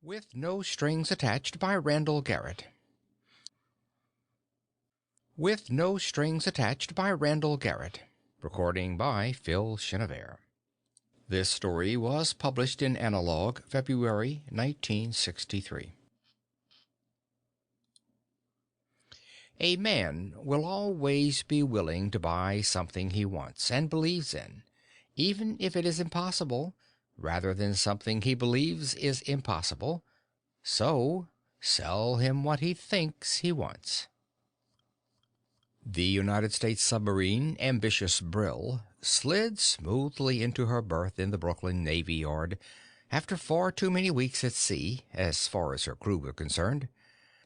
With No Strings Attached by Randall Garrett. With No Strings Attached by Randall Garrett. Recording by Phil Chenevert. This story was published in Analog, February 1963. A man will always be willing to buy something he wants and believes in, even if it is impossible, rather than something he believes is impossible. So, sell him what he thinks he wants. The United States submarine Ambitious Brill slid smoothly into her berth in the Brooklyn Navy Yard after far too many weeks at sea, as far as her crew were concerned.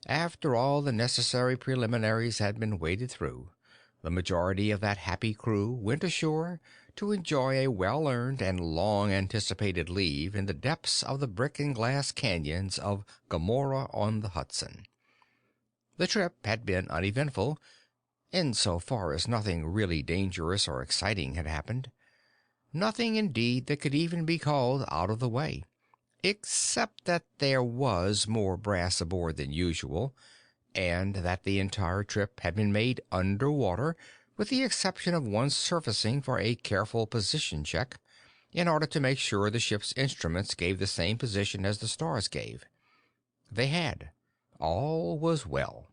After all the necessary preliminaries had been waded through, the majority of that happy crew went ashore to enjoy a well-earned and long-anticipated leave in the depths of the brick and glass canyons of Gomorrah-on-the-Hudson. The trip had been uneventful, insofar as nothing really dangerous or exciting had happened. Nothing, indeed, that could even be called out of the way, except that there was more brass aboard than usual, and that the entire trip had been made underwater, with the exception of one surfacing for a careful position check, in order to make sure the ship's instruments gave the same position as the stars gave. They had. All was well.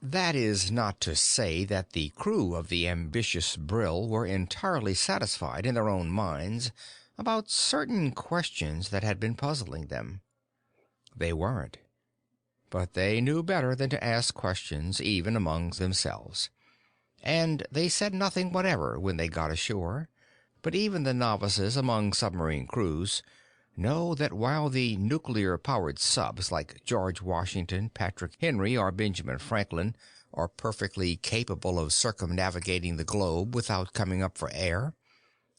That is not to say that the crew of the Ambitious Brill were entirely satisfied in their own minds about certain questions that had been puzzling them. They weren't. But they knew better than to ask questions even among themselves, and they said nothing whatever when they got ashore. But even the novices among submarine crews know that while the nuclear-powered subs like George Washington, Patrick Henry, or Benjamin Franklin are perfectly capable of circumnavigating the globe without coming up for air,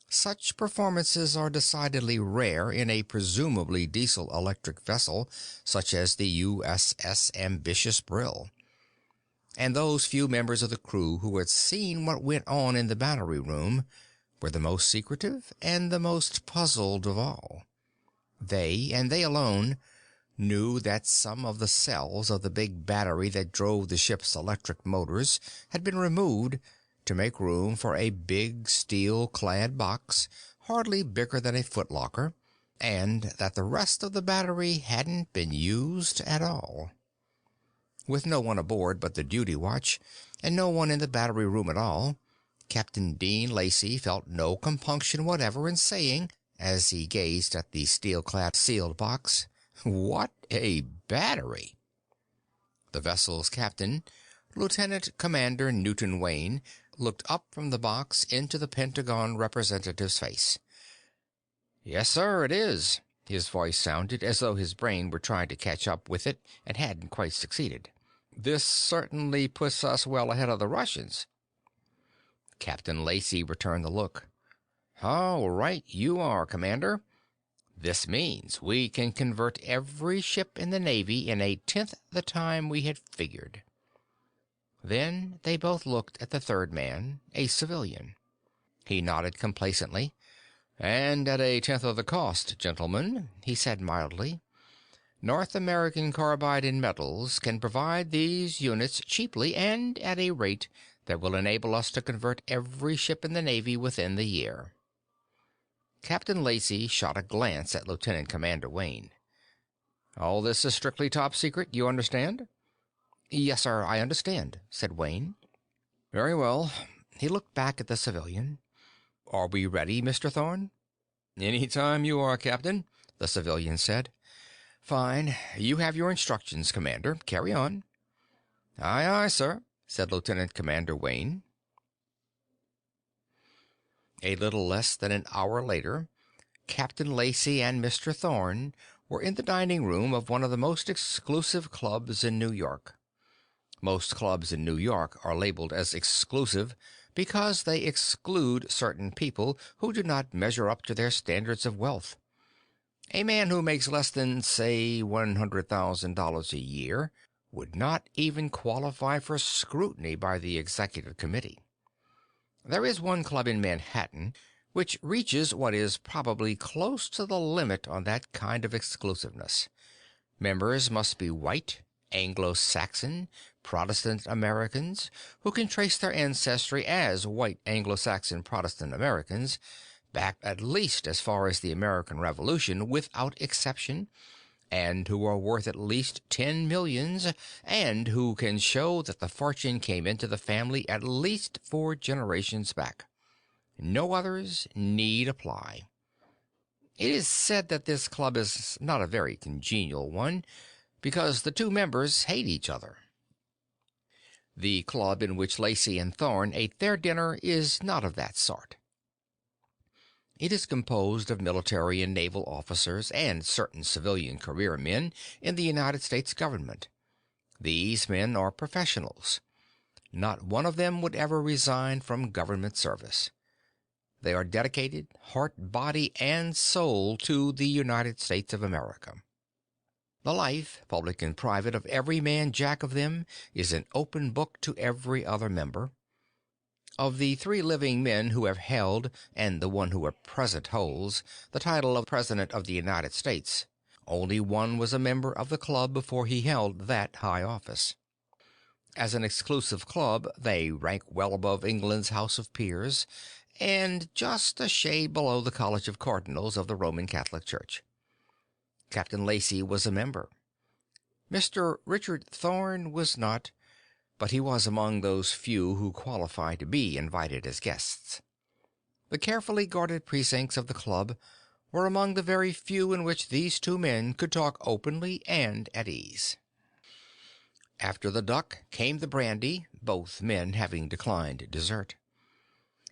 such performances are decidedly rare in a presumably diesel-electric vessel such as the USS Ambitious Brill. And those few members of the crew who had seen what went on in the battery room were the most secretive and the most puzzled of all. They, and they alone, knew that some of the cells of the big battery that drove the ship's electric motors had been removed to make room for a big steel-clad box hardly bigger than a footlocker, and that the rest of the battery hadn't been used at all. With no one aboard but the duty watch, and no one in the battery room at all, Captain Dean Lacey felt no compunction whatever in saying, as he gazed at the steel-clad sealed box, "What a battery!" The vessel's captain, Lieutenant Commander Newton Wayne, looked up from the box into the Pentagon representative's face. "Yes, sir, it is." His voice sounded as though his brain were trying to catch up with it and hadn't quite succeeded. "This certainly puts us well ahead of the Russians." Captain Lacey returned the look. "How right you are, Commander. This means we can convert every ship in the Navy in a tenth the time we had figured." Then they both looked at the third man, a civilian. He nodded complacently. "And at a tenth of the cost, gentlemen," he said mildly. "North American Carbide and Metals can provide these units cheaply and at a rate that will enable us to convert every ship in the Navy within the year." Captain Lacey shot a glance at Lieutenant Commander Wayne. "All this is strictly top secret, you understand?" "Yes, sir, I understand," said Wayne. "Very well." He looked back at the civilian. "Are we ready, Mr. Thorne?" "Any time you are, Captain," the civilian said. "Fine. You have your instructions, Commander. Carry on." "Aye, aye, sir," said Lieutenant Commander Wayne. A little less than an hour later, Captain Lacey and Mr. Thorne were in the dining room of one of the most exclusive clubs in New York. Most clubs in New York are labeled as exclusive because they exclude certain people who do not measure up to their standards of wealth. A man who makes less than, say, $100,000 a year would not even qualify for scrutiny by the executive committee. There is one club in Manhattan which reaches what is probably close to the limit on that kind of exclusiveness. Members must be white, Anglo-Saxon, Protestant Americans who can trace their ancestry as white Anglo-Saxon Protestant Americans back at least as far as the American Revolution without exception, and who are worth at least 10 millions, and who can show that the fortune came into the family at least 4 generations back. No others need apply. It is said that this club is not a very congenial one, because the two members hate each other. The club in which Lacey and Thorn ate their dinner is not of that sort. It is composed of military and naval officers and certain civilian career men in the United States government. These men are professionals. Not one of them would ever resign from government service. They are dedicated, heart, body, and soul, to the United States of America. The life, public and private, of every man jack of them is an open book to every other member. Of the 3 living men who have held, and the one who at present holds, the title of President of the United States, only one was a member of the club before he held that high office. As an exclusive club, they rank well above England's House of Peers, and just a shade below the College of Cardinals of the Roman Catholic Church. Captain Lacey was a member. Mr. Richard Thorn was not, but he was among those few who qualify to be invited as guests. The carefully guarded precincts of the club were among the very few in which these 2 men could talk openly and at ease. After the duck came the brandy, both men having declined dessert.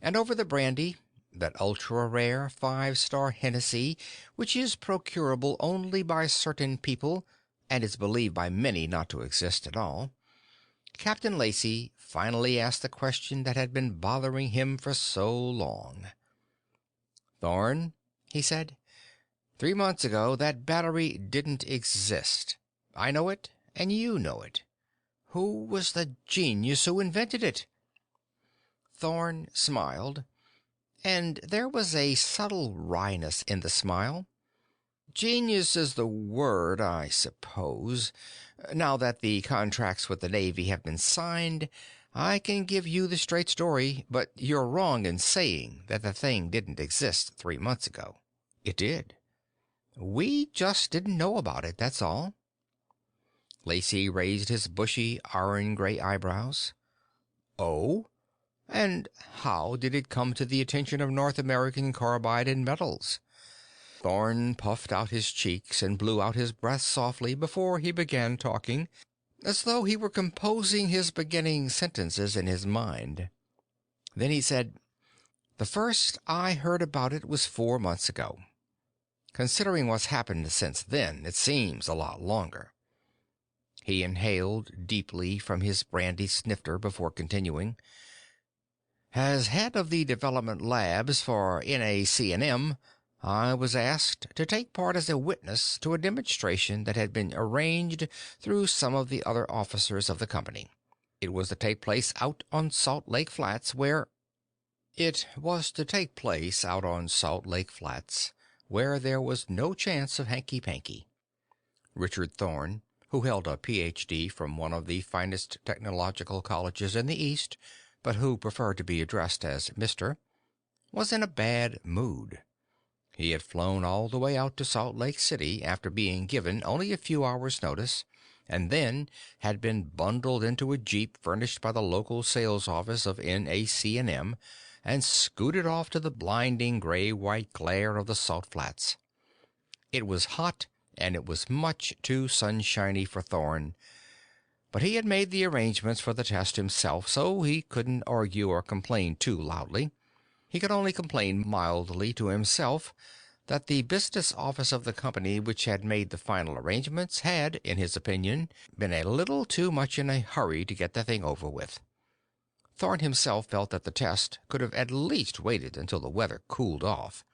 And over the brandy, that ultra-rare 5-star Hennessy which is procurable only by certain people and is believed by many not to exist at all, Captain Lacey finally asked the question that had been bothering him for so long. "Thorn," he said, "3 months ago that battery didn't exist. I know it, and you know it. Who was the genius who invented it?" Thorn smiled, and there was a subtle wryness in the smile. "Genius is the word, I suppose. Now that the contracts with the Navy have been signed, I can give you the straight story, but you're wrong in saying that the thing didn't exist 3 months ago. It did. We just didn't know about it, that's all." Lacey raised his bushy, iron-gray eyebrows. "Oh? And how did it come to the attention of North American Carbide and Metals?" Thorn puffed out his cheeks and blew out his breath softly before he began talking, as though he were composing his beginning sentences in his mind. Then he said, "The first I heard about it was 4 months ago. Considering what's happened since then, it seems a lot longer." He inhaled deeply from his brandy snifter before continuing. "As head of the development labs for NAC&M, I was asked to take part as a witness to a demonstration that had been arranged through some of the other officers of the company. It was to take place out on Salt Lake Flats, where there was no chance of hanky-panky. Richard Thorn, who held a Ph.D. from one of the finest technological colleges in the East, but who preferred to be addressed as Mr., was in a bad mood. He had flown all the way out to Salt Lake City after being given only a few hours' notice, and then had been bundled into a jeep furnished by the local sales office of NAC&M and scooted off to the blinding gray-white glare of the Salt Flats. It was hot, and it was much too sunshiny for Thorn, but he had made the arrangements for the test himself, so he couldn't argue or complain too loudly. He could only complain mildly to himself that the business office of the company which had made the final arrangements had, in his opinion, been a little too much in a hurry to get the thing over with. Thorn himself felt that the test could have at least waited until the weather cooled off.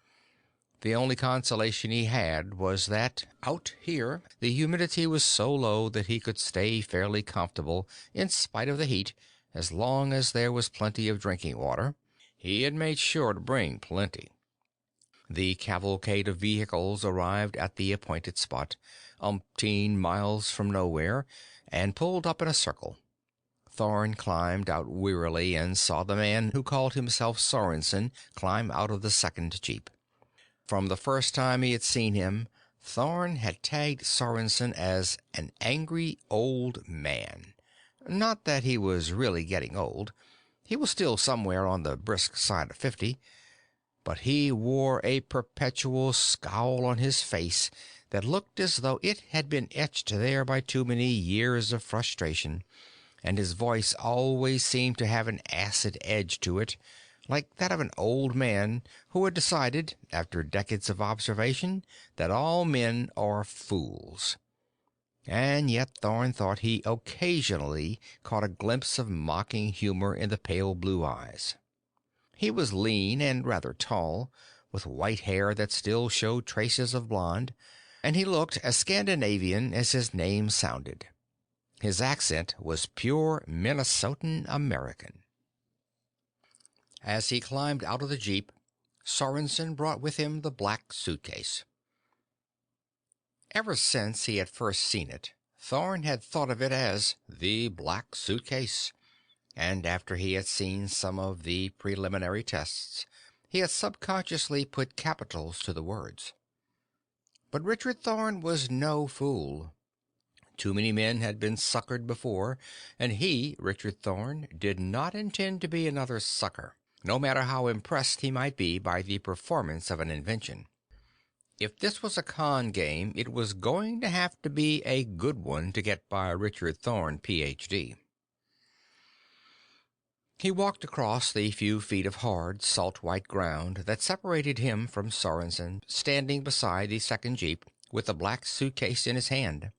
The only consolation he had was that, out here, the humidity was so low that he could stay fairly comfortable in spite of the heat as long as there was plenty of drinking water. He had made sure to bring plenty. The cavalcade of vehicles arrived at the appointed spot, umpteen miles from nowhere, and pulled up in a circle. Thorn climbed out wearily and saw the man who called himself Sorensen climb out of the second jeep. From the first time he had seen him, Thorn had tagged Sorensen as an angry old man. Not that he was really getting old. He was still somewhere on the brisk side of 50, but he wore a perpetual scowl on his face that looked as though it had been etched there by too many years of frustration, and his voice always seemed to have an acid edge to it, like that of an old man who had decided, after decades of observation, that all men are fools. And yet Thorn thought he occasionally caught a glimpse of mocking humor in the pale blue eyes. He was lean and rather tall, with white hair that still showed traces of blonde, and he looked as Scandinavian as his name sounded. His accent was pure Minnesotan American. As he climbed out of the jeep, Sorensen brought with him the black suitcase. Ever since he had first seen it, Thorn had thought of it as the black suitcase, and after he had seen some of the preliminary tests, he had subconsciously put capitals to the words. But Richard Thorn was no fool. Too many men had been suckered before, and he, Richard Thorn, did not intend to be another sucker, no matter how impressed he might be by the performance of an invention. If this was a con game, it was going to have to be a good one to get by Richard Thorn, Ph.D. He walked across the few feet of hard, salt-white ground that separated him from Sorensen, standing beside the second jeep with the black suitcase in his hand.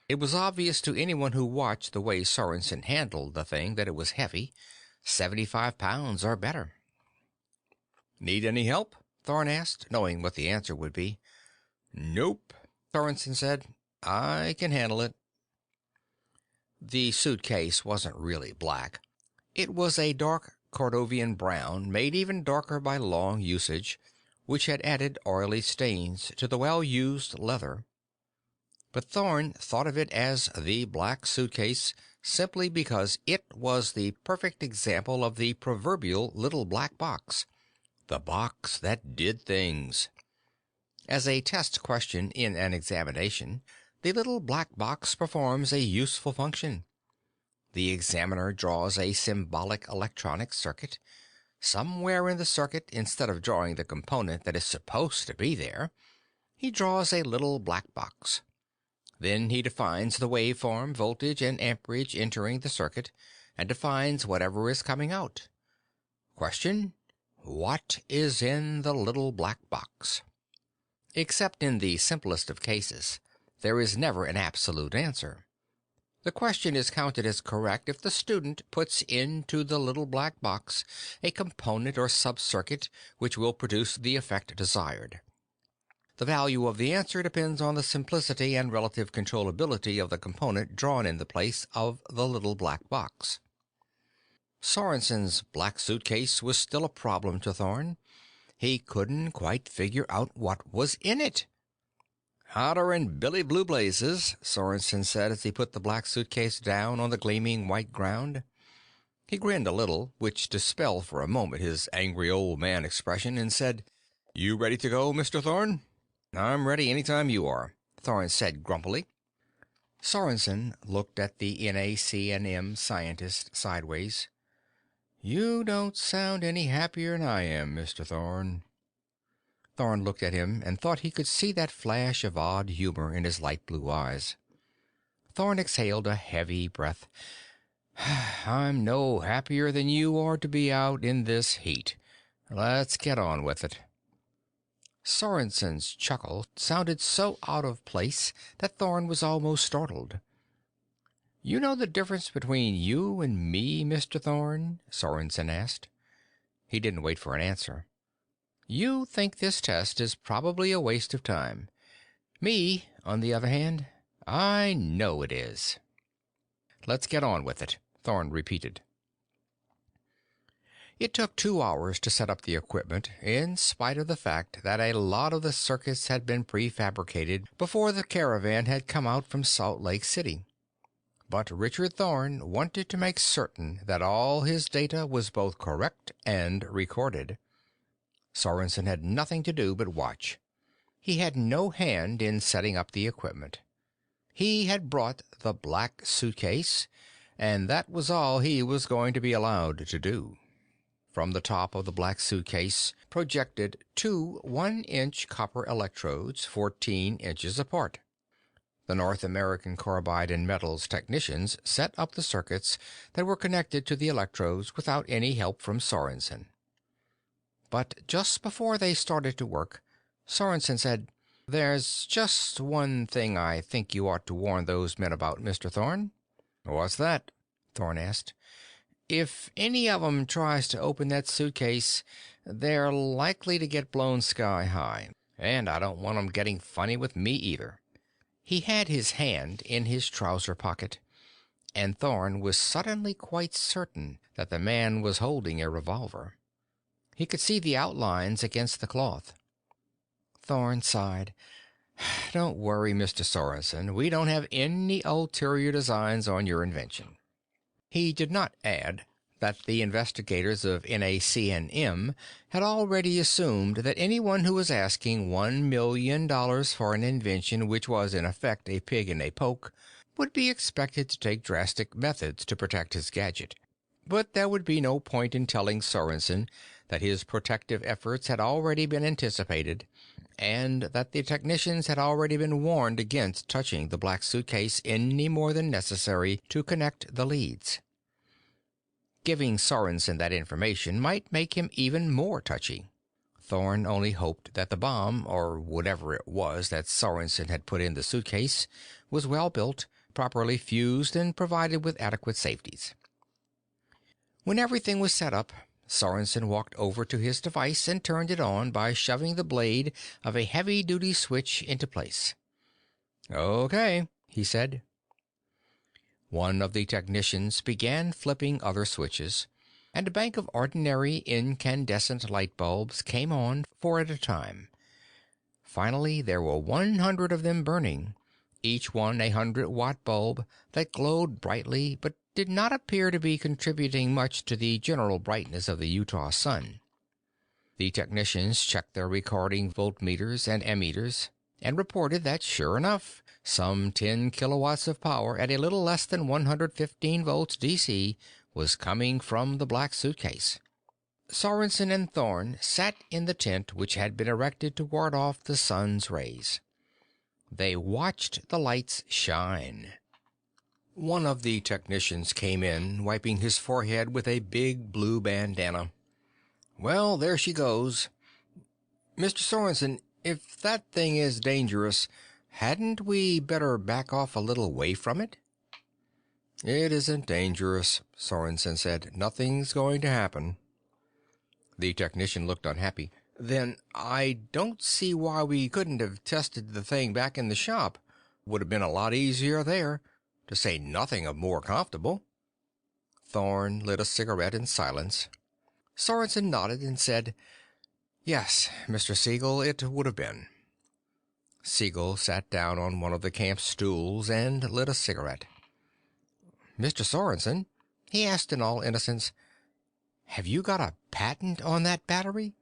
It was obvious to anyone who watched the way Sorensen handled the thing that it was heavy, 75 pounds or better. "Need any help?" Thorn asked, knowing what the answer would be. "Nope," Sorensen said. "I can handle it." The suitcase wasn't really black. It was a dark Cordovian brown, made even darker by long usage, which had added oily stains to the well-used leather. But Thorn thought of it as the black suitcase simply because it was the perfect example of the proverbial little black box. The box that did things. As a test question in an examination, the little black box performs a useful function. The examiner draws a symbolic electronic circuit. Somewhere in the circuit, instead of drawing the component that is supposed to be there, he draws a little black box. Then he defines the waveform, voltage, and amperage entering the circuit, and defines whatever is coming out. Question: what is in the little black box? Except in the simplest of cases, there is never an absolute answer. The question is counted as correct if the student puts into the little black box a component or sub-circuit which will produce the effect desired. The value of the answer depends on the simplicity and relative controllability of the component drawn in the place of the little black box. Sorensen's black suitcase was still a problem to Thorn. He couldn't quite figure out what was in it. "Hotter'n Billy Blue Blazes," Sorensen said as he put the black suitcase down on the gleaming white ground. He grinned a little, which dispelled for a moment his angry old man expression, and said, "You ready to go, Mr. Thorn?" "I'm ready any time you are," Thorn said grumpily. Sorensen looked at the NACNM scientist sideways. "You don't sound any happier than I am, Mr. Thorn." Thorn looked at him and thought he could see that flash of odd humor in his light blue eyes. Thorn exhaled a heavy breath. "I'm no happier than you are to be out in this heat. Let's get on with it." Sorensen's chuckle sounded so out of place that Thorn was almost startled. "You know the difference between you and me, Mr. Thorn?" Sorensen asked. He didn't wait for an answer. "You think this test is probably a waste of time. Me, on the other hand, I know it is." "Let's get on with it," Thorn repeated. It took 2 hours to set up the equipment, in spite of the fact that a lot of the circuits had been prefabricated before the caravan had come out from Salt Lake City. But Richard Thorne wanted to make certain that all his data was both correct and recorded. Sorensen had nothing to do but watch. He had no hand in setting up the equipment. He had brought the black suitcase, and that was all he was going to be allowed to do. From the top of the black suitcase projected two 1-inch copper electrodes 14 inches apart. The North American Carbide and Metals technicians set up the circuits that were connected to the electrodes without any help from Sorensen. But just before they started to work, Sorensen said, "There's just one thing I think you ought to warn those men about, Mr. Thorne." "What's that?" Thorne asked. "If any of 'em tries to open that suitcase, they're likely to get blown sky high. And I don't want 'em getting funny with me either." He had his hand in his trouser pocket, and Thorne was suddenly quite certain that the man was holding a revolver. He could see the outlines against the cloth. Thorne sighed. "Don't worry, Mr. Sorensen. We don't have any ulterior designs on your invention." He did not add that the investigators of NACNM had already assumed that anyone who was asking $1 million for an invention which was in effect a pig in a poke would be expected to take drastic methods to protect his gadget. But there would be no point in telling Sorensen that his protective efforts had already been anticipated, and that the technicians had already been warned against touching the black suitcase any more than necessary to connect the leads. Giving Sorensen that information might make him even more touchy. Thorne only hoped that the bomb, or whatever it was that Sorensen had put in the suitcase, was well built, properly fused, and provided with adequate safeties. When everything was set up, Sorensen walked over to his device and turned it on by shoving the blade of a heavy-duty switch into place. "Okay," he said. One of the technicians began flipping other switches, and a bank of ordinary incandescent light bulbs came on 4 at a time. Finally, there were 100 of them burning, each one a 100-watt bulb that glowed brightly but did not appear to be contributing much to the general brightness of the Utah sun. The technicians checked their recording voltmeters and ammeters, and reported that, sure enough, some 10 kilowatts of power at a little less than 115 volts DC was coming from the black suitcase. Sorensen and Thorne sat in the tent which had been erected to ward off the sun's rays. They watched the lights shine. One of the technicians came in, wiping his forehead with a big blue bandana. "Well, there she goes. Mr. Sorensen, if that thing is dangerous, hadn't we better back off a little way from it?" "It isn't dangerous," Sorensen said. "Nothing's going to happen." The technician looked unhappy. "Then I don't see why we couldn't have tested the thing back in the shop. Would have been a lot easier there, to say nothing of more comfortable." Thorne lit a cigarette in silence. Sorensen nodded and said, "Yes, Mr. Siegel, it would have been." Siegel sat down on one of the camp stools and lit a cigarette. "Mr. Sorensen," he asked in all innocence, "have you got a patent on that battery?"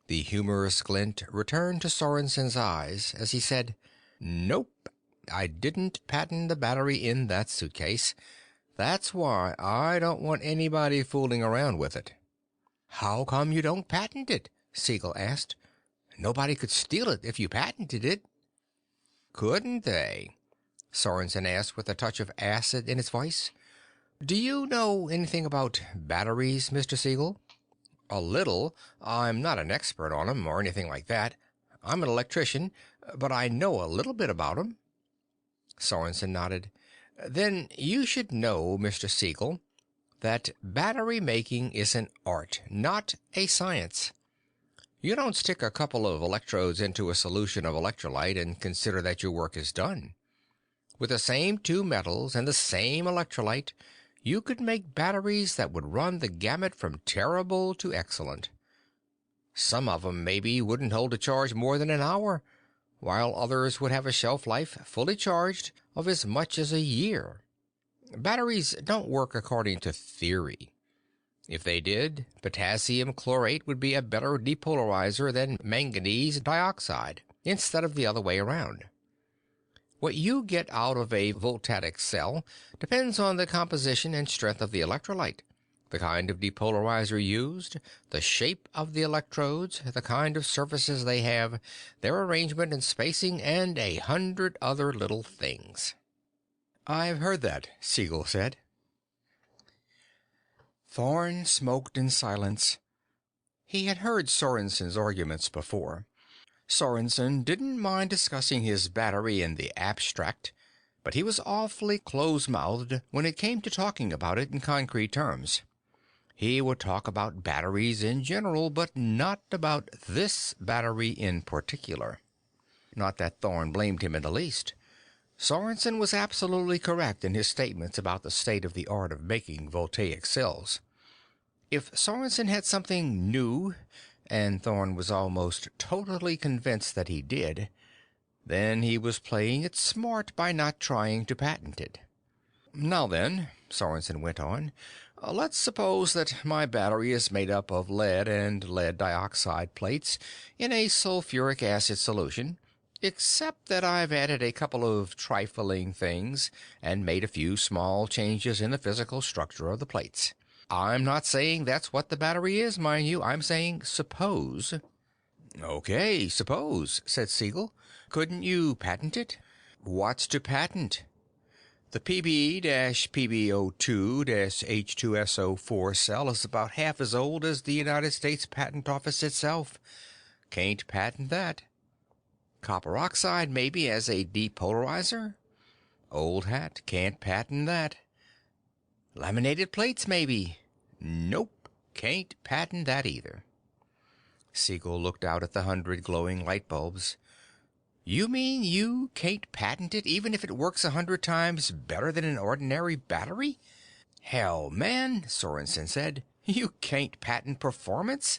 The humorous glint returned to Sorensen's eyes as he said, "Nope, I didn't patent the battery in that suitcase. That's why I don't want anybody fooling around with it." "How come you don't patent it?" Siegel asked. "Nobody could steal it if you patented it." "Couldn't they?" Sorensen asked with a touch of acid in his voice. "Do you know anything about batteries, Mr. Siegel?" "A little. I'm not an expert on 'em or anything like that. I'm an electrician, but I know a little bit about 'em." Sorensen nodded. "Then you should know, Mr. Siegel, that battery making is an art, not a science. You don't stick a couple of electrodes into a solution of electrolyte and consider that your work is done. With the same two metals and the same electrolyte, you could make batteries that would run the gamut from terrible to excellent. Some of 'em maybe wouldn't hold a charge more than an hour, while others would have a shelf life, fully charged, of as much as a year. Batteries don't work according to theory. If they did, potassium chlorate would be a better depolarizer than manganese dioxide, instead of the other way around. What you get out of a voltaic cell depends on the composition and strength of the electrolyte, the kind of depolarizer used, the shape of the electrodes, the kind of surfaces they have, their arrangement and spacing, and 100 other little things. "I've heard that," Siegel said. Thorn smoked in silence. He had heard Sorensen's arguments before. Sorensen didn't mind discussing his battery in the abstract, but he was awfully close-mouthed when it came to talking about it in concrete terms. He would talk about batteries in general, but not about this battery in particular. Not that Thorn blamed him in the least. Sorensen was absolutely correct in his statements about the state of the art of making voltaic cells. If Sorensen had something new, and Thorn was almost totally convinced that he did, then he was playing it smart by not trying to patent it. "Now then," Sorensen went on, "let's suppose that my battery is made up of lead and lead dioxide plates in a sulfuric acid solution, except that I've added a couple of trifling things and made a few small changes in the physical structure of the plates. I'm not saying that's what the battery is, mind you. I'm saying suppose." "Okay, suppose," said Siegel. "Couldn't you patent it?" "What's to patent? The PB-PbO2-H2SO4 cell is about half as old as the United States Patent Office itself. Can't patent that. Copper oxide, maybe, as a depolarizer? Old hat, can't patent that. Laminated plates, maybe? Nope, can't patent that either." Siegel looked out at the 100 glowing light bulbs. "You mean you can't patent it, even if it works 100 times better than an ordinary battery?" "Hell, man," Sorensen said, "you can't patent performance.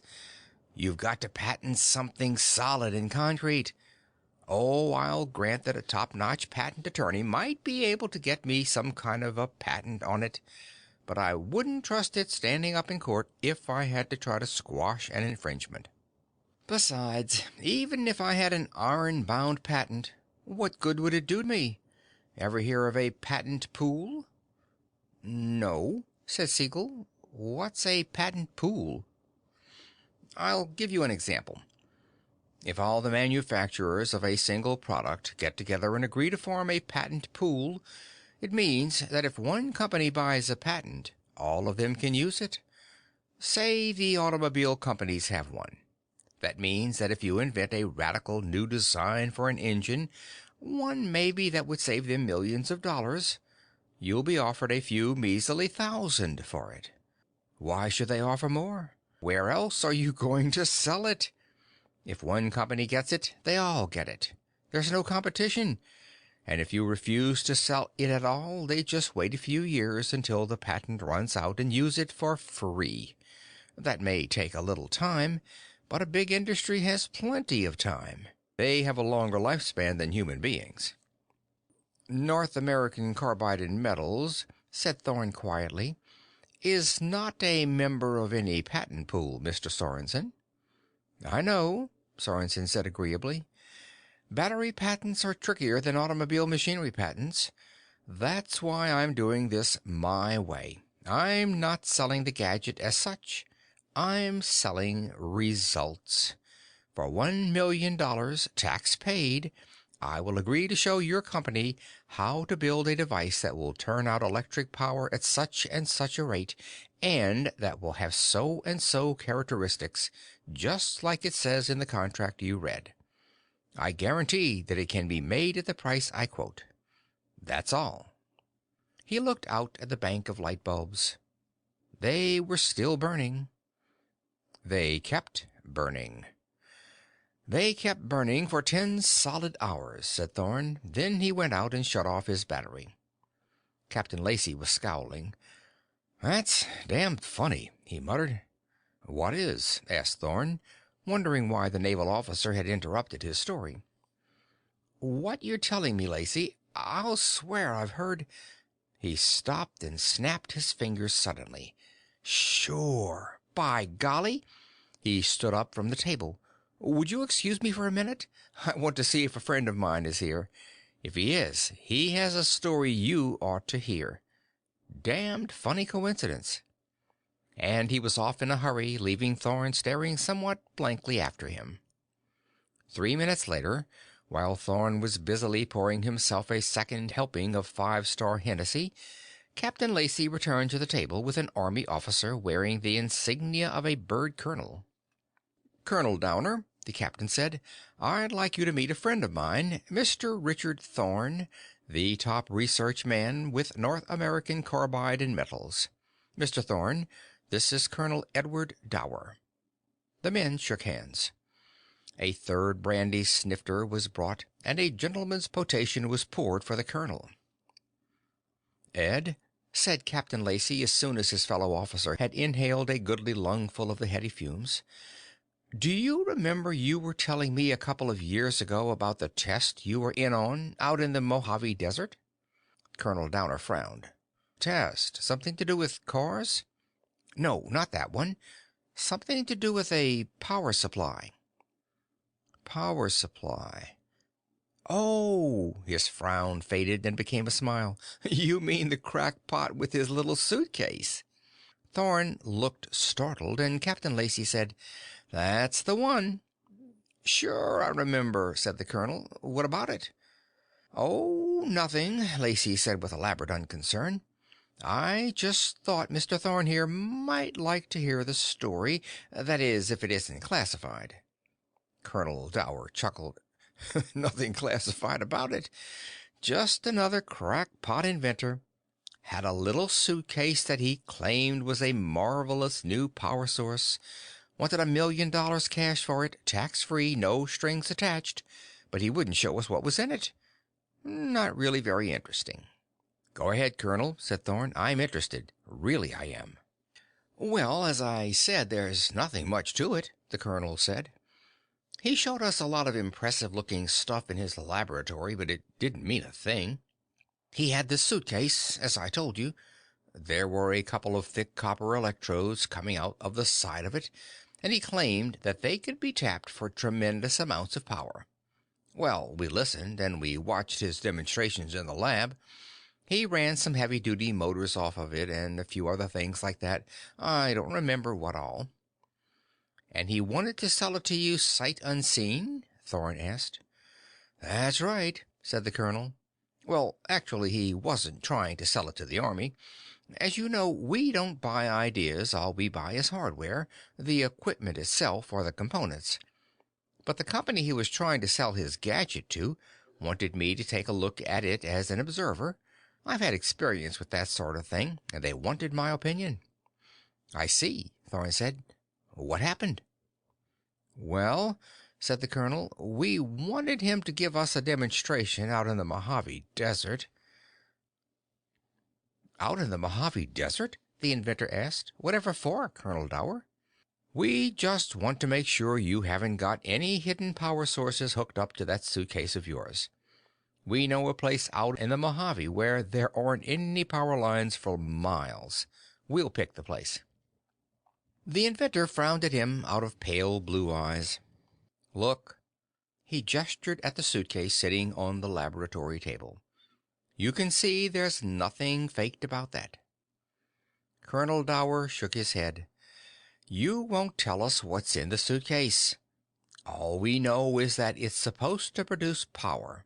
You've got to patent something solid and concrete. Oh, I'll grant that a top-notch patent attorney might be able to get me some kind of a patent on it, but I wouldn't trust it standing up in court if I had to try to squash an infringement. Besides, even if I had an iron-bound patent, what good would it do me? Ever hear of a patent pool?" "No," said Siegel. "What's a patent pool?" "I'll give you an example. If all the manufacturers of a single product get together and agree to form a patent pool, it means that if one company buys a patent, all of them can use it. Say the automobile companies have one. That means that if you invent a radical new design for an engine, one maybe that would save them millions of dollars, you'll be offered a few measly thousand for it. Why should they offer more? Where else are you going to sell it? If one company gets it, they all get it. There's no competition. And if you refuse to sell it at all, they just wait a few years until the patent runs out and use it for free. That may take a little time, but a big industry has plenty of time. They have a longer lifespan than human beings." "North American Carbide and Metals," said Thorn quietly, "is not a member of any patent pool, Mr. Sorensen." "I know," Sorensen said agreeably. "Battery patents are trickier than automobile machinery patents. That's why I'm doing this my way. I'm not selling the gadget as such. I'm selling results. For $1 million, tax paid, I will agree to show your company how to build a device that will turn out electric power at such and such a rate, and that will have so and so characteristics, just like it says in the contract you read. I guarantee that it can be made at the price I quote. That's all." He looked out at the bank of light bulbs. They were still burning. They kept burning. "They kept burning for 10 solid hours," said Thorn. Then he went out and shut off his battery. Captain Lacey was scowling. That's damned funny, he muttered. What is? Asked Thorn, wondering why the naval officer had interrupted his story. What you're telling me, Lacey, I'll swear I've heard. He stopped and snapped his fingers suddenly. Sure. By golly. He stood up from the table. Would you excuse me for a minute? I want to see if a friend of mine is here. If he is, he has a story you ought to hear. Damned funny coincidence. And he was off in a hurry, leaving Thorn staring somewhat blankly after him. 3 minutes later, while Thorn was busily pouring himself a second helping of five-star Hennessy, Captain Lacey returned to the table with an army officer wearing the insignia of a bird colonel. Colonel Downer, the captain said, I'd like you to meet a friend of mine, Mr. Richard Thorn, the top research man with North American Carbide and Metals. Mr. Thorn, this is Colonel Edward Dower. The men shook hands. A third brandy snifter was brought, and a gentleman's potation was poured for the colonel. Ed, said Captain Lacey as soon as his fellow officer had inhaled a goodly lungful of the heady fumes, do you remember you were telling me a couple of years ago about the test you were in on out in the Mojave Desert? Colonel Downer frowned. Test? Something to do with cars? No, not that one. Something to do with a power supply. Power supply. Oh, his frown faded and became a smile. You mean the crackpot with his little suitcase? Thorn looked startled, and Captain Lacey said, That's the one. Sure, I remember, said the colonel. What about it? Oh, nothing, Lacey said with elaborate unconcern. I just thought Mr. Thorn here might like to hear the story, that is, if it isn't classified. Colonel Dower chuckled. Nothing classified about it. Just another crackpot inventor. Had a little suitcase that he claimed was a marvelous new power source. Wanted $1 million cash for it, tax-free, no strings attached, but he wouldn't show us what was in it. Not really very interesting. Go ahead, Colonel, said Thorn. I'm interested. Really I am. Well, as I said, there's nothing much to it, the colonel said. He showed us a lot of impressive-looking stuff in his laboratory, but it didn't mean a thing. He had this suitcase, as I told you. There were a couple of thick copper electrodes coming out of the side of it, and he claimed that they could be tapped for tremendous amounts of power. Well, we listened, and we watched his demonstrations in the lab. He ran some heavy-duty motors off of it, and a few other things like that. I don't remember what all. And he wanted to sell it to you sight unseen? Thorn asked. That's right, said the colonel. Well, actually, he wasn't trying to sell it to the army. As you know, we don't buy ideas. All we buy is hardware, the equipment itself or the components. But the company he was trying to sell his gadget to wanted me to take a look at it as an observer. I've had experience with that sort of thing, and they wanted my opinion. I see, Thorn said. What happened? Well, said the colonel, we wanted him to give us a demonstration out in the Mojave Desert. Out in the Mojave Desert? The inventor asked. Whatever for, Colonel Dower? We just want to make sure you haven't got any hidden power sources hooked up to that suitcase of yours. We know a place out in the Mojave where there aren't any power lines for miles. We'll pick the place. The inventor frowned at him out of pale blue eyes. Look. He gestured at the suitcase sitting on the laboratory table. You can see there's nothing faked about that. Colonel Dower shook his head. You won't tell us what's in the suitcase. All we know is that it's supposed to produce power.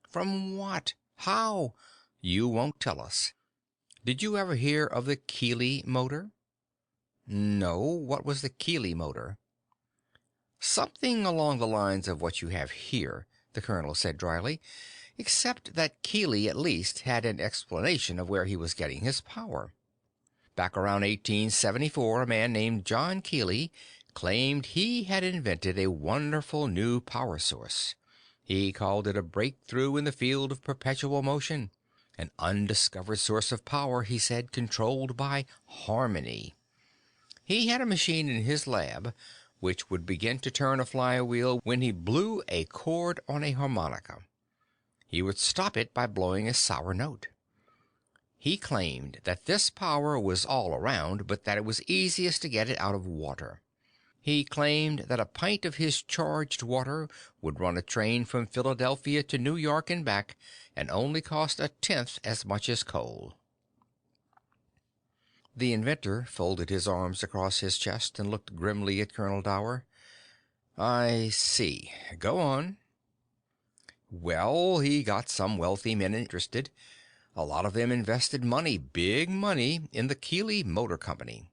From what? How? You won't tell us. Did you ever hear of the Keeley motor? No. What was the Keeley motor? Something along the lines of what you have here, the colonel said dryly, except that Keeley at least had an explanation of where he was getting his power. Back around 1874, a man named John Keeley claimed he had invented a wonderful new power source. He called it a breakthrough in the field of perpetual motion. An undiscovered source of power, he said, controlled by harmony. He had a machine in his lab which would begin to turn a flywheel when he blew a chord on a harmonica. He would stop it by blowing a sour note. He claimed that this power was all around, but that it was easiest to get it out of water. He claimed that a pint of his charged water would run a train from Philadelphia to New York and back, and only cost a tenth as much as coal. The inventor folded his arms across his chest and looked grimly at Colonel Dower. I see. Go on. Well, he got some wealthy men interested. A lot of them invested money, big money, in the Keeley Motor Company.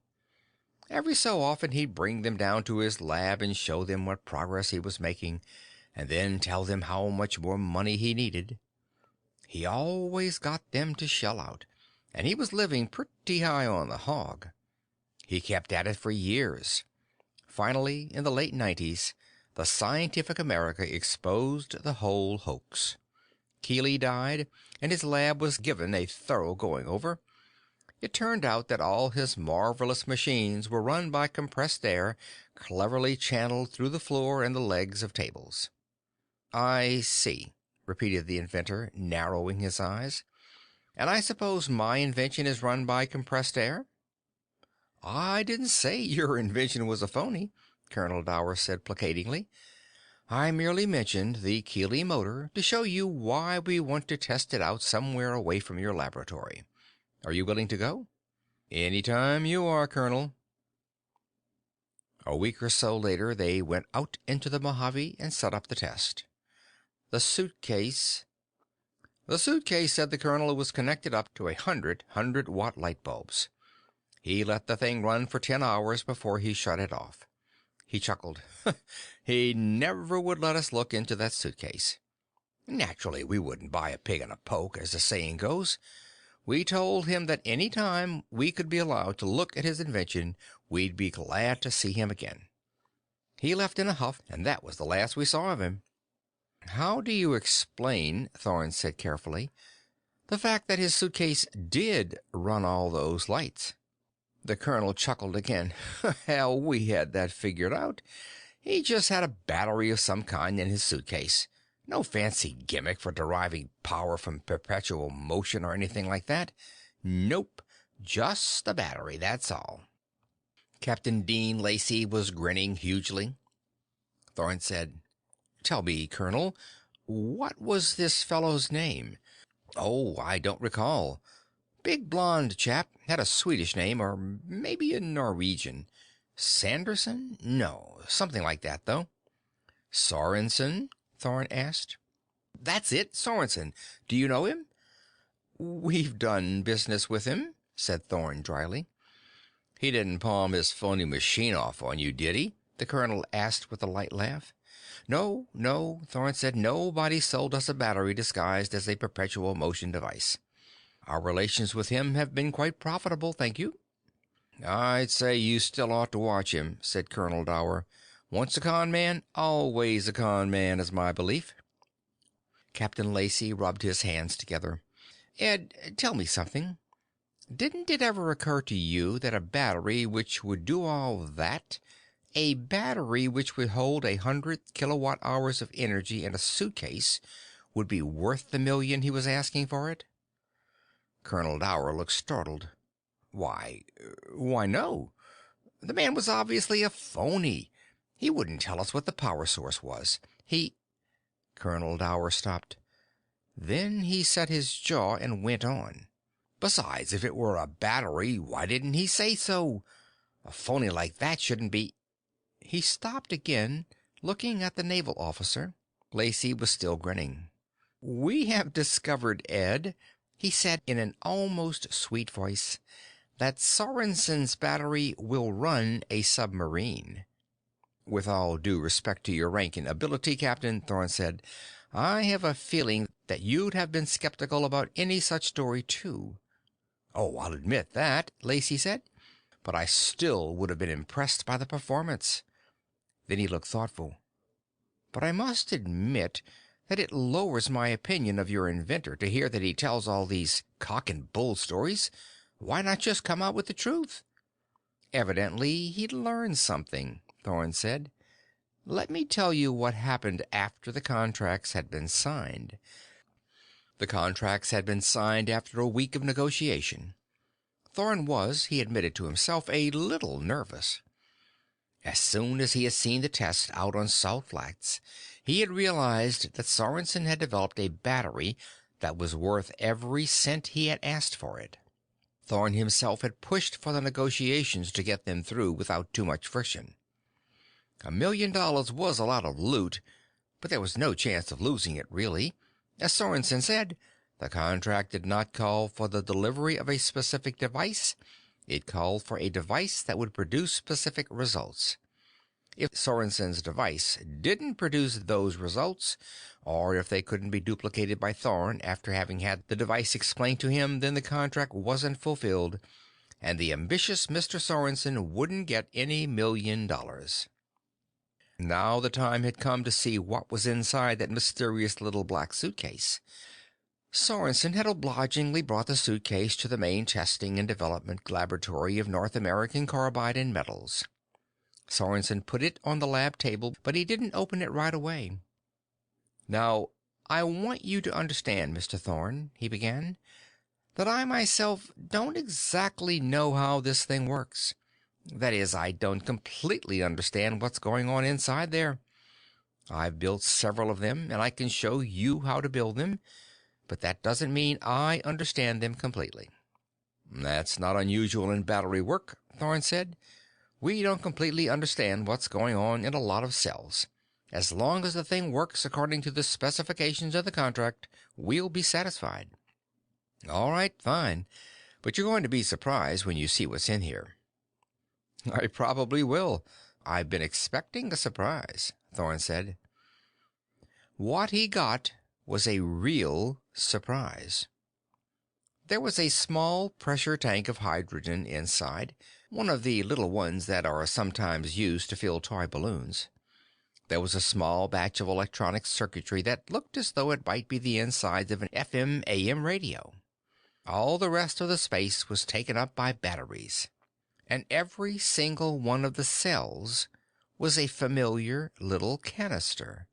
Every so often he'd bring them down to his lab and show them what progress he was making, and then tell them how much more money he needed. He always got them to shell out, and he was living pretty high on the hog. He kept at it for years. Finally, in the late 90s, the Scientific America exposed the whole hoax. Keeley died, and his lab was given a thorough going over. It turned out that all his marvelous machines were run by compressed air cleverly channeled through the floor and the legs of tables. I see, repeated the inventor, narrowing his eyes. And I suppose my invention is run by compressed air? I didn't say your invention was a phony, Colonel Dower said placatingly. I merely mentioned the Keeley motor to show you why we want to test it out somewhere away from your laboratory. Are you willing to go? Any time you are, Colonel. A week or so later, they went out into the Mojave and set up the test. The suitcase, said the colonel, was connected up to 100 light bulbs. He let the thing run for 10 hours before he shut it off. He chuckled. He never would let us look into that suitcase. Naturally, we wouldn't buy a pig in a poke, as the saying goes. We told him that any time we could be allowed to look at his invention, we'd be glad to see him again. He left in a huff, and that was the last we saw of him. How do you explain, Thorn said carefully, the fact that his suitcase did run all those lights? The colonel chuckled again. Hell, we had that figured out. He just had a battery of some kind in his suitcase. No fancy gimmick for deriving power from perpetual motion or anything like that. Nope, just a battery, that's all. Captain Dean Lacey was grinning hugely. Thorn said, Tell me, Colonel, what was this fellow's name? Oh, I don't recall. Big blonde chap, had a Swedish name, or maybe a Norwegian. Sanderson? No, something like that, though. Sorensen? Thorn asked. That's it, Sorensen. Do you know him? We've done business with him, said Thorn dryly. He didn't palm his phony machine off on you, did he? The colonel asked with a light laugh. No, Thorn said. Nobody sold us a battery disguised as a perpetual motion device. Our relations with him have been quite profitable, thank you. I'd say you still ought to watch him, said Colonel Dower. Once a con man, always a con man, is my belief. Captain Lacey rubbed his hands together. Ed, tell me something. Didn't it ever occur to you that a battery which would do all that, a battery which would hold 100 kilowatt-hours of energy in a suitcase, would be worth the $1,000,000 he was asking for it? Colonel Dower looked startled. Why no. The man was obviously a phony. He wouldn't tell us what the power source was. Colonel Dower stopped. Then he set his jaw and went on. Besides, if it were a battery, why didn't he say so? A phony like that shouldn't be... He stopped again, looking at the naval officer. Lacey was still grinning. We have discovered, Ed, he said in an almost sweet voice, that Sorensen's battery will run a submarine. With all due respect to your rank and ability, Captain, Thorn said, I have a feeling that you'd have been skeptical about any such story, too. Oh, I'll admit that, Lacey said, but I still would have been impressed by the performance. Then he looked thoughtful. But I must admit that it lowers my opinion of your inventor to hear that he tells all these cock and bull stories. Why not just come out with the truth?" "Evidently he'd learned something," Thorn said. "Let me tell you what happened after the contracts had been signed." The contracts had been signed after a week of negotiation. Thorn was, he admitted to himself, a little nervous. As soon as he had seen the test out on Salt Flats, he had realized that Sorensen had developed a battery that was worth every cent he had asked for it. Thorn himself had pushed for the negotiations to get them through without too much friction. $1 million was a lot of loot, but there was no chance of losing it, really. As Sorensen said, the contract did not call for the delivery of a specific device. It called for a device that would produce specific results. If Sorensen's device didn't produce those results, or if they couldn't be duplicated by Thorn after having had the device explained to him, then the contract wasn't fulfilled, and the ambitious Mr. Sorensen wouldn't get any $1 million. Now the time had come to see what was inside that mysterious little black suitcase. Sorensen had obligingly brought the suitcase to the main testing and development laboratory of North American Carbide and Metals. Sorensen put it on the lab table, but he didn't open it right away. "Now, I want you to understand, Mr. Thorn," he began, "that I myself don't exactly know how this thing works. That is, I don't completely understand what's going on inside there. I've built several of them, and I can show you how to build them, but that doesn't mean I understand them completely." "That's not unusual in battery work," Thorn said. "We don't completely understand what's going on in a lot of cells. As long as the thing works according to the specifications of the contract, we'll be satisfied." "All right, fine. But you're going to be surprised when you see what's in here." "I probably will. I've been expecting a surprise," Thorn said. What he got was a real surprise. There was a small pressure tank of hydrogen inside, one of the little ones that are sometimes used to fill toy balloons. There was a small batch of electronic circuitry that looked as though it might be the insides of an FM/AM radio. All the rest of the space was taken up by batteries, and every single one of the cells was a familiar little canister.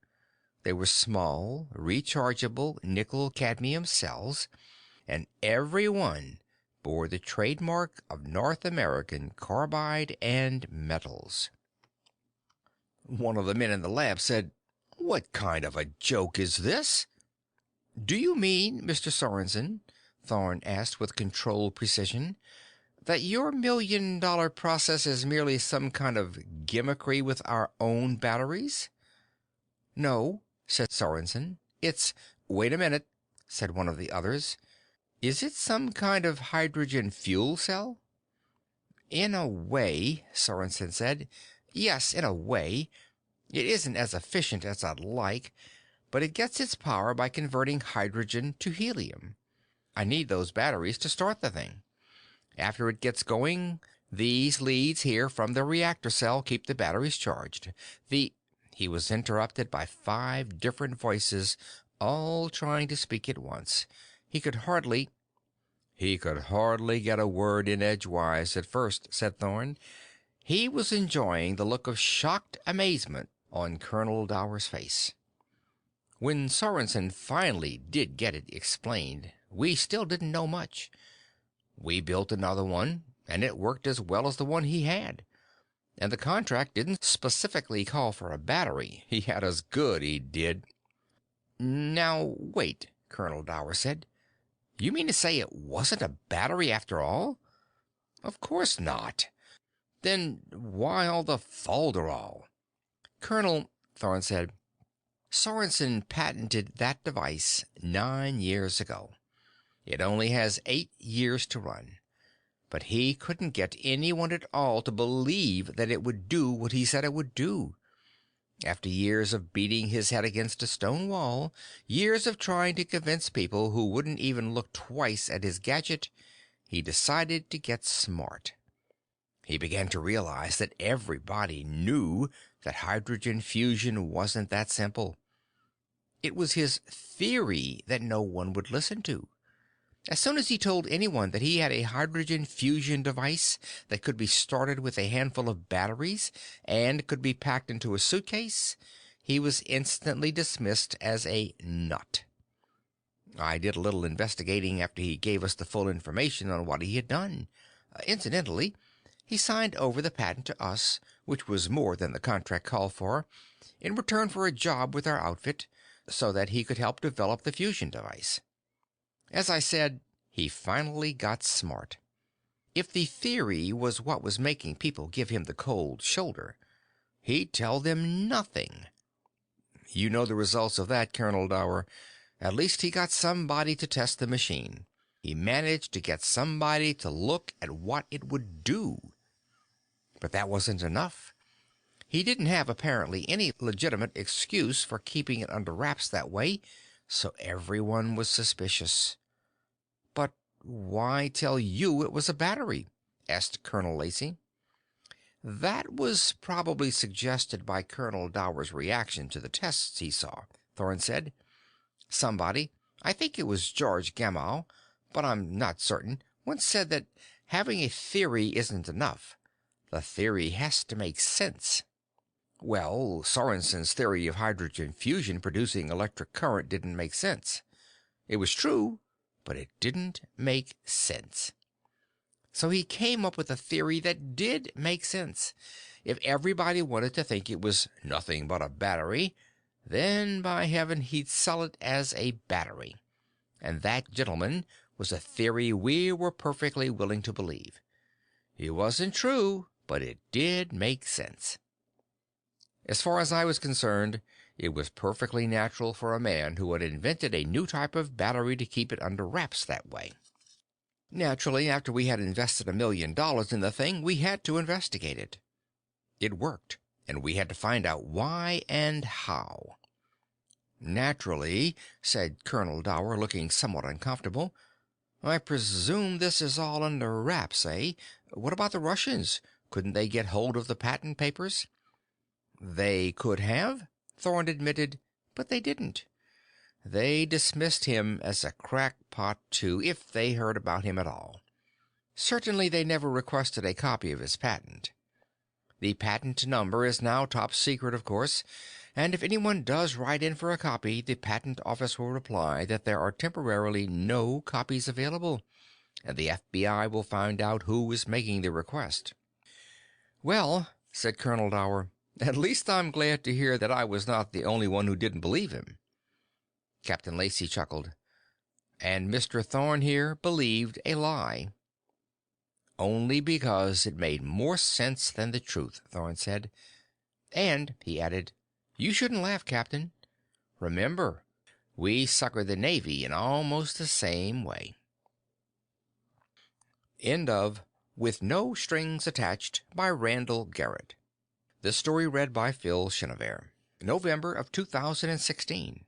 They were small, rechargeable nickel-cadmium cells, and every one bore the trademark of North American Carbide and Metals. One of the men in the lab said, "What kind of a joke is this?" "Do you mean, Mr. Sorensen," Thorn asked with controlled precision, "that your $1 million process is merely some kind of gimmickry with our own batteries?" "No," said Sorensen. "It's—" "Wait a minute," said one of the others. "Is it some kind of hydrogen fuel cell?" "In a way," Sorensen said. "Yes, in a way. It isn't as efficient as I'd like, but it gets its power by converting hydrogen to helium. I need those batteries to start the thing. After it gets going, these leads here from the reactor cell keep the batteries charged. He was interrupted by 5 different voices, all trying to speak at once. He could hardly get a word in edgewise at first, said Thorn. He was enjoying the look of shocked amazement on Colonel Dower's face. When Sorensen finally did get it explained, we still didn't know much. We built another one, and it worked as well as the one he had. And the contract didn't specifically call for a battery. He had us good, he did. Now, wait, Colonel Dower said. You mean to say it wasn't a battery after all? Of course not. Then why all the folderol? Colonel, Thorn said, Sorensen patented that device 9 years ago. It only has 8 years to run. But he couldn't get anyone at all to believe that it would do what he said it would do. After years of beating his head against a stone wall, years of trying to convince people who wouldn't even look twice at his gadget, he decided to get smart. He began to realize that everybody knew that hydrogen fusion wasn't that simple. It was his theory that no one would listen to. As soon as he told anyone that he had a hydrogen fusion device that could be started with a handful of batteries and could be packed into a suitcase, he was instantly dismissed as a nut. I did a little investigating after he gave us the full information on what he had done. Incidentally, he signed over the patent to us, which was more than the contract called for, in return for a job with our outfit, so that he could help develop the fusion device. As I said, he finally got smart. If the theory was what was making people give him the cold shoulder, he'd tell them nothing. You know the results of that, Colonel Dower. At least he got somebody to test the machine. He managed to get somebody to look at what it would do. But that wasn't enough. He didn't have apparently any legitimate excuse for keeping it under wraps that way, so everyone was suspicious. "But why tell you it was a battery?" asked Colonel Lacey. "That was probably suggested by Colonel Dower's reaction to the tests he saw," Thorn said. "Somebody, I think it was George Gamow, but I'm not certain, once said that having a theory isn't enough. The theory has to make sense." Well, Sorensen's theory of hydrogen fusion producing electric current didn't make sense. It was true, but it didn't make sense. So he came up with a theory that did make sense. If everybody wanted to think it was nothing but a battery, then by heaven he'd sell it as a battery. And that, gentlemen, was a theory we were perfectly willing to believe. It wasn't true, but it did make sense. As far as I was concerned, it was perfectly natural for a man who had invented a new type of battery to keep it under wraps that way. Naturally, after we had invested $1 million in the thing, we had to investigate it. It worked, and we had to find out why and how. "Naturally," said Colonel Dower, looking somewhat uncomfortable. "I presume this is all under wraps, eh? What about the Russians? Couldn't they get hold of the patent papers?" "They could have," Thorn admitted, "but they didn't. They dismissed him as a crackpot, too, if they heard about him at all. Certainly they never requested a copy of his patent. The patent number is now top secret, of course, and if anyone does write in for a copy, the patent office will reply that there are temporarily no copies available, and the FBI will find out who is making the request." "Well," said Colonel Dower, "at least I'm glad to hear that I was not the only one who didn't believe him." Captain Lacey chuckled. "And Mr. Thorn here believed a lie." "Only because it made more sense than the truth," Thorn said. "And," he added, "you shouldn't laugh, Captain. Remember, we suckered the Navy in almost the same way." End of With No Strings Attached by Randall Garrett. This story read by Phil Chenevert. November of 2016.